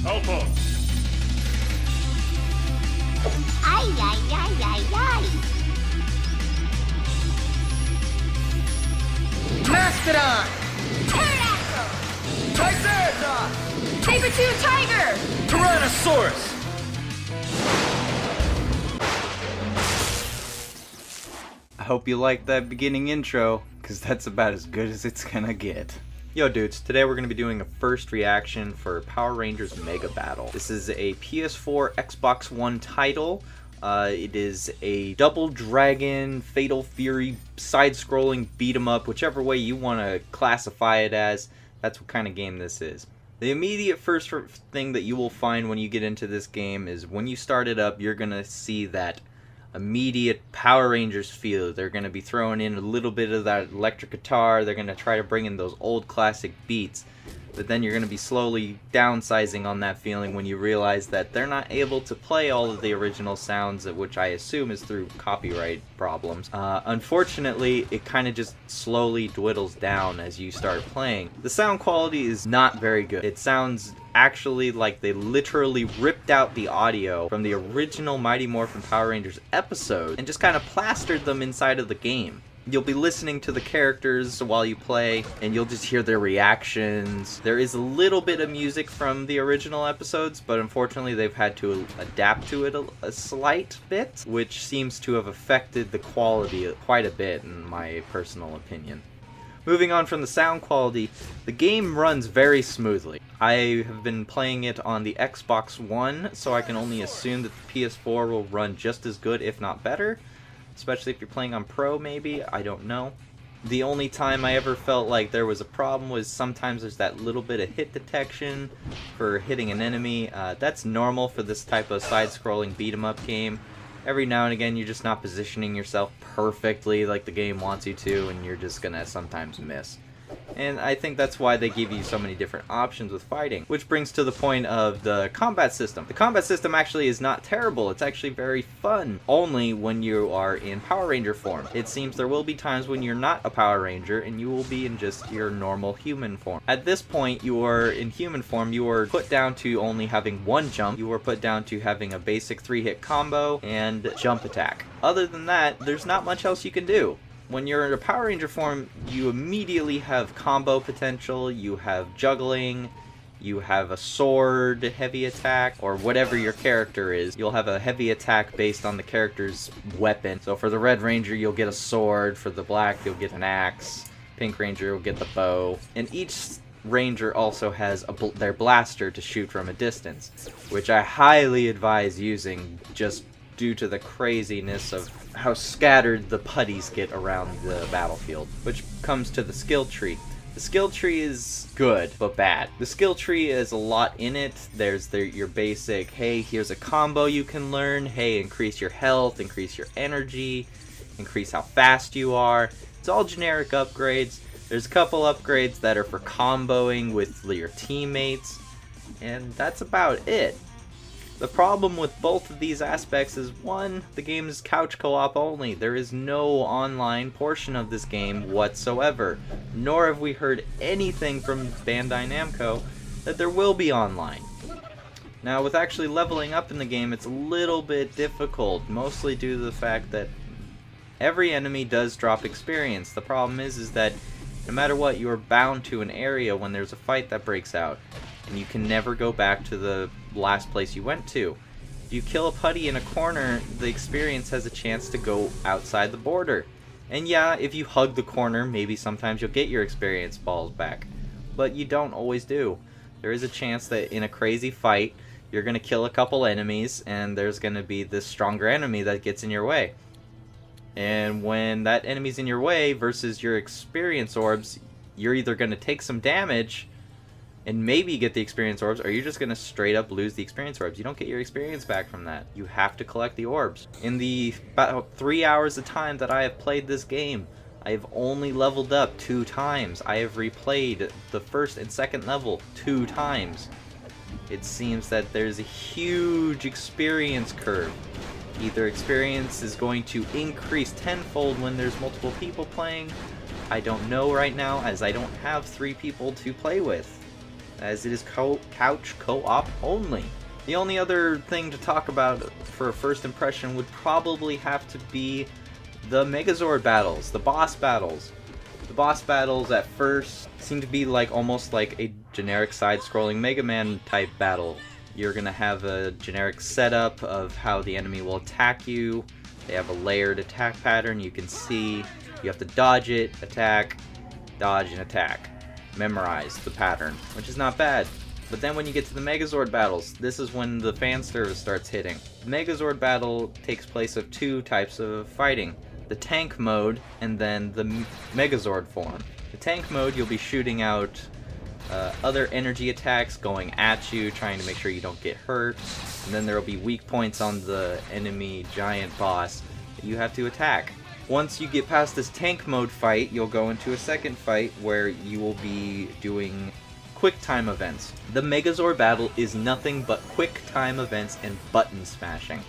Alpha. Ay, ay, ay, ay, ay. Mastodon! Pterodactyl. Triceratops! Saber-tooth tiger. Tyrannosaurus! I hope you liked that beginning intro, because that's about as good as it's gonna get. Yo dudes, today we're going to be doing a first reaction for Power Rangers Mega Battle. This is a PS4, Xbox One title. It is a Double Dragon, Fatal Fury, side-scrolling beat-em-up, whichever way you want to classify it as. That's what kind of game this is. The immediate first thing that you will find when you get into this game is when you start it up, you're going to see that immediate Power Rangers feel. They're going to be throwing in a little bit of that electric guitar. They're going to try to bring in those old classic beats. But then you're going to be slowly downsizing on that feeling when you realize that they're not able to play all of the original sounds, which I assume is through copyright problems. Unfortunately, it kind of just slowly dwindles down as you start playing. The sound quality is not very good. It sounds actually like they literally ripped out the audio from the original Mighty Morphin Power Rangers episode and just kind of plastered them inside of the game. You'll be listening to the characters while you play, and you'll just hear their reactions. There is a little bit of music from the original episodes, but unfortunately they've had to adapt to it a slight bit, which seems to have affected the quality quite a bit in my personal opinion. Moving on from the sound quality, the game runs very smoothly. I have been playing it on the Xbox One, so I can only assume that the PS4 will run just as good, if not better. Especially if you're playing on Pro, maybe. I don't know. The only time I ever felt like there was a problem was sometimes there's that little bit of hit detection for hitting an enemy. That's normal for this type of side-scrolling beat-em-up game. Every now and again, you're just not positioning yourself perfectly like the game wants you to, and you're just gonna sometimes miss. And I think that's why they give you so many different options with fighting. Which brings to the point of the combat system. The combat system actually is not terrible. It's actually very fun. Only when you are in Power Ranger form. It seems there will be times when you're not a Power Ranger and you will be in just your normal human form. At this point, you are in human form. You are put down to only having one jump. You are put down to having a basic 3-hit combo and jump attack. Other than that, there's not much else you can do. When you're in a Power Ranger form, you immediately have combo potential, you have juggling, you have a sword heavy attack, or whatever your character is. You'll have a heavy attack based on the character's weapon. So for the Red Ranger, you'll get a sword. For the Black, you'll get an axe. Pink Ranger will get the bow. And each Ranger also has their blaster to shoot from a distance, which I highly advise using just due to the craziness of how scattered the putties get around the battlefield. Which comes to the skill tree. The skill tree is good, but bad. The skill tree is a lot in it. There's your basic, hey, here's a combo you can learn. Hey, increase your health, increase your energy, increase how fast you are. It's all generic upgrades. There's a couple upgrades that are for comboing with your teammates, and that's about it. The problem with both of these aspects is, one, the game is couch co-op only. There is no online portion of this game whatsoever, nor have we heard anything from Bandai Namco that there will be online. Now, with actually leveling up in the game, it's a little bit difficult, mostly due to the fact that every enemy does drop experience. The problem is that no matter what, you are bound to an area when there's a fight that breaks out, and you can never go back to the last place you went to. If you kill a putty in a corner, the experience has a chance to go outside the border. And yeah, if you hug the corner, maybe sometimes you'll get your experience balls back. But you don't always do. There is a chance that in a crazy fight, you're going to kill a couple enemies, and there's going to be this stronger enemy that gets in your way. And when that enemy's in your way versus your experience orbs, you're either going to take some damage and maybe get the experience orbs, or you're just going to straight up lose the experience orbs. You don't get your experience back from that. You have to collect the orbs. In the about 3 hours of time that I have played this game, I have only leveled up 2 times. I have replayed the first and second level 2 times. It seems that there's a huge experience curve. Either experience is going to increase tenfold when there's multiple people playing. I don't know right now, as I don't have 3 people to play with. as it is couch co-op only. The only other thing to talk about for a first impression would probably have to be the Megazord battles, the boss battles. The boss battles at first seem to be like almost like a generic side-scrolling Mega Man type battle. You're gonna have a generic setup of how the enemy will attack you. They have a layered attack pattern you can see. You have to dodge it, attack, dodge, and attack. Memorize the pattern, which is not bad. But then when you get to the Megazord battles, this is when the fan service starts hitting. The Megazord battle takes place of two types of fighting. The tank mode, and then the Megazord form. The tank mode, you'll be shooting out other energy attacks going at you, trying to make sure you don't get hurt. And then there will be weak points on the enemy giant boss that you have to attack. Once you get past this tank mode fight, you'll go into a second fight where you will be doing quick time events. The Megazord battle is nothing but quick time events and button smashing.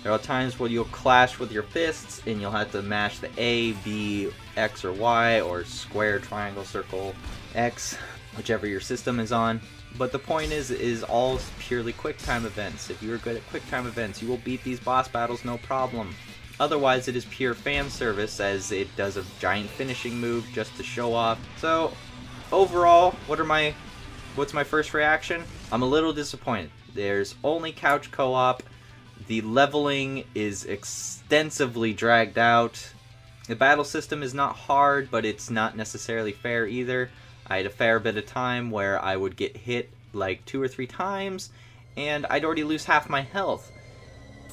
There are times where you'll clash with your fists and you'll have to mash the A, B, X, or Y, or square, triangle, circle, X, whichever your system is on. But the point is all purely quick time events. If you're good at quick time events, you will beat these boss battles no problem. Otherwise, it is pure fan service, as it does a giant finishing move just to show off. So, overall, what's my first reaction? I'm a little disappointed. There's only couch co-op. The leveling is extensively dragged out. The battle system is not hard, but it's not necessarily fair either. I had a fair bit of time where I would get hit like 2 or 3 times, and I'd already lose half my health.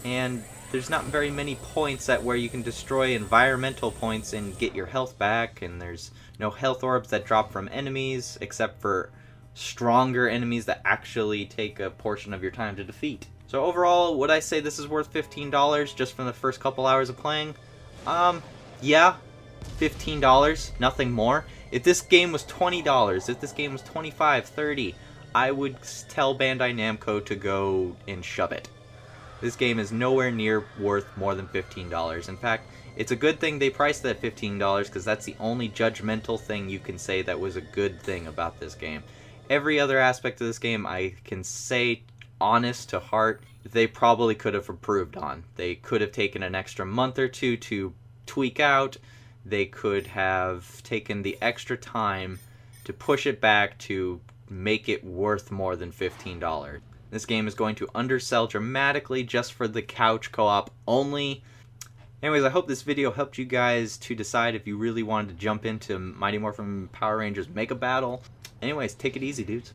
And there's not very many points at where you can destroy environmental points and get your health back, and there's no health orbs that drop from enemies, except for stronger enemies that actually take a portion of your time to defeat. So overall, would I say this is worth $15 just from the first couple hours of playing? Yeah, $15, nothing more. If this game was $20, if this game was $25, $30, I would tell Bandai Namco to go and shove it. This game is nowhere near worth more than $15. In fact, it's a good thing they priced it at $15 because that's the only judgmental thing you can say that was a good thing about this game. Every other aspect of this game I can say honest to heart, they probably could have improved on. They could have taken an extra month or two to tweak out. They could have taken the extra time to push it back to make it worth more than $15. This game is going to undersell dramatically just for the couch co-op only. Anyways, I hope this video helped you guys to decide if you really wanted to jump into Mighty Morphin Power Rangers Mega Battle. Anyways, take it easy, dudes.